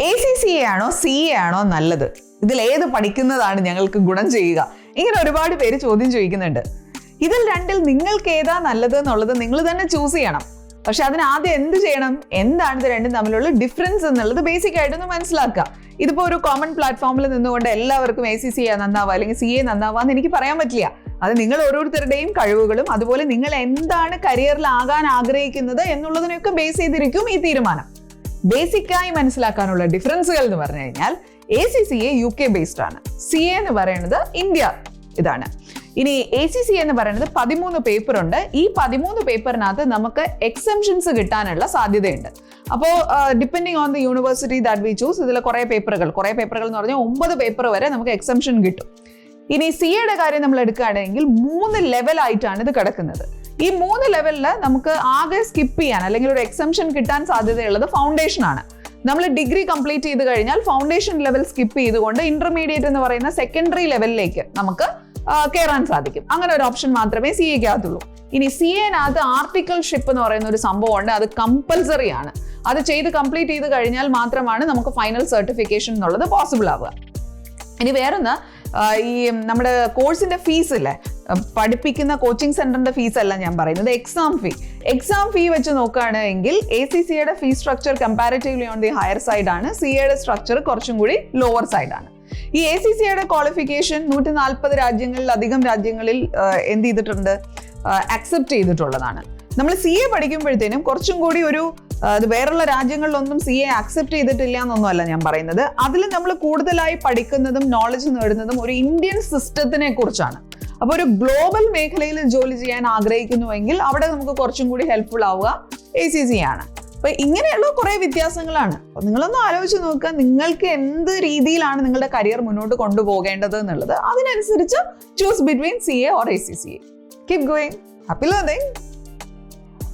ACCA ആണോ CA ആണോ നല്ലത്? ഇതിൽ ഏത് പഠിക്കുന്നതാണ് ഞങ്ങൾക്ക് ഗുണം ചെയ്യുക? ഇങ്ങനെ ഒരുപാട് പേര് ചോദ്യം ചോദിക്കുന്നുണ്ട്. ഇതിൽ രണ്ടിൽ നിങ്ങൾക്ക് ഏതാ നല്ലത് എന്നുള്ളത് നിങ്ങൾ തന്നെ ചൂസ് ചെയ്യണം. പക്ഷെ അതിന് ആദ്യം എന്ത് ചെയ്യണം? എന്താണ് ഇത് രണ്ടും തമ്മിലുള്ള ഡിഫറൻസ് എന്നുള്ളത് ബേസിക് ആയിട്ടൊന്ന് മനസ്സിലാക്കുക. ഇതിപ്പോ ഒരു കോമൺ പ്ലാറ്റ്ഫോമിൽ നിന്നുകൊണ്ട് എല്ലാവർക്കും ACCA നന്നാവുക അല്ലെങ്കിൽ CA നന്നാവുക എന്ന് എനിക്ക് പറയാൻ പറ്റില്ല. അത് നിങ്ങൾ ഓരോരുത്തരുടെയും കഴിവുകളും അതുപോലെ നിങ്ങൾ എന്താണ് കരിയറിൽ ആകാൻ ആഗ്രഹിക്കുന്നത് എന്നുള്ളതിനൊക്കെ ബേസ് ചെയ്തിരിക്കും ഈ തീരുമാനം. ബേസിക്കായി മനസ്സിലാക്കാനുള്ള ഡിഫറൻസുകൾ എന്ന് പറഞ്ഞു കഴിഞ്ഞാൽ ACCA UK ബേസ്ഡ് ആണ്, CA എന്ന് പറയുന്നത് ഇന്ത്യ ഇതാണ്. ഇനി ACCA എന്ന് പറയുന്നത് 13 പേപ്പർ ഉണ്ട്. ഈ 13 പേപ്പറിനകത്ത് നമുക്ക് എക്സംഷൻസ് കിട്ടാനുള്ള സാധ്യതയുണ്ട്. അപ്പോൾ depending on the university that we choose, ഇതിൽ കുറേ പേപ്പറുകൾ എന്ന് പറഞ്ഞാൽ 9 പേപ്പർ വരെ നമുക്ക് എക്സംഷൻ കിട്ടും. ഇനി CAയുടെ കാര്യം നമ്മൾ എടുക്കുകയാണെങ്കിൽ 3 ലെവലായിട്ടാണ് ഇത് കിടക്കുന്നത്. ഈ 3 ലെവലിൽ നമുക്ക് ആകെ സ്കിപ്പ് ചെയ്യാൻ അല്ലെങ്കിൽ ഒരു എക്സംഷൻ കിട്ടാൻ സാധ്യതയുള്ളത് ഫൗണ്ടേഷൻ ആണ്. നമ്മൾ ഡിഗ്രി കംപ്ലീറ്റ് ചെയ്ത് കഴിഞ്ഞാൽ ഫൗണ്ടേഷൻ ലെവൽ സ്കിപ്പ് ചെയ്തുകൊണ്ട് ഇന്റർമീഡിയറ്റ് എന്ന് പറയുന്ന സെക്കൻഡറി ലെവലിലേക്ക് നമുക്ക് കയറാൻ സാധിക്കും. അങ്ങനെ ഒരു ഓപ്ഷൻ മാത്രമേ CAക്കകത്തുള്ളൂ. ഇനി CAനകത്ത് ആർട്ടിക്കിൾഷിപ്പ് എന്ന് പറയുന്ന ഒരു സംഭവമുണ്ട്. അത് കമ്പൽസറി ആണ്. അത് കംപ്ലീറ്റ് ചെയ്ത് കഴിഞ്ഞാൽ മാത്രമാണ് നമുക്ക് ഫൈനൽ സർട്ടിഫിക്കേഷൻ എന്നുള്ളത് പോസിബിൾ ആവുക. ഇനി വേറൊന്ന്, ഈ നമ്മുടെ കോഴ്സിന്റെ ഫീസ് ഇല്ലേ, പഠിപ്പിക്കുന്ന കോച്ചിങ് സെന്ററിന്റെ ഫീസ് അല്ല ഞാൻ പറയുന്നത്, എക്സാം ഫീ വെച്ച് നോക്കുകയാണെങ്കിൽ ACCAയുടെ fee structure comparatively on the higher side ആണ്. CAയുടെ സ്ട്രക്ചർ കുറച്ചും കൂടി ലോവർ സൈഡ് ആണ്. ഈ ACCAയുടെ ക്വാളിഫിക്കേഷൻ 140 രാജ്യങ്ങളിലധികം രാജ്യങ്ങളിൽ എന്ത് ചെയ്തിട്ടുണ്ട്, അക്സെപ്റ്റ് ചെയ്തിട്ടുള്ളതാണ്. നമ്മൾ CA പഠിക്കുമ്പോഴത്തേനും കുറച്ചും കൂടി ഒരു അത് വേറുള്ള രാജ്യങ്ങളിലൊന്നും CA അക്സെപ്റ്റ് ചെയ്തിട്ടില്ല എന്നൊന്നുമല്ല ഞാൻ പറയുന്നത്. അതിൽ നമ്മൾ കൂടുതലായി പഠിക്കുന്നതും നോളജ് നേടുന്നതും ഒരു ഇന്ത്യൻ സിസ്റ്റത്തിനെ കുറിച്ചാണ്. അപ്പോൾ ഒരു ഗ്ലോബൽ മേഖലയിൽ ജോലി ചെയ്യാൻ ആഗ്രഹിക്കുന്നുവെങ്കിൽ അവിടെ നമുക്ക് കുറച്ചും കൂടി ഹെൽപ്ഫുൾ ആവുക ACCA ആണ്. അപ്പൊ ഇങ്ങനെയുള്ള കുറെ വ്യത്യാസങ്ങളാണ്. അപ്പൊ നിങ്ങളൊന്ന് ആലോചിച്ച് നോക്കുക, നിങ്ങൾക്ക് എന്ത് രീതിയിലാണ് നിങ്ങളുടെ കരിയർ മുന്നോട്ട് കൊണ്ടുപോകേണ്ടത് എന്നുള്ളത്. അതിനനുസരിച്ച് choose between CA or ACCA. Keep going. Happy learning.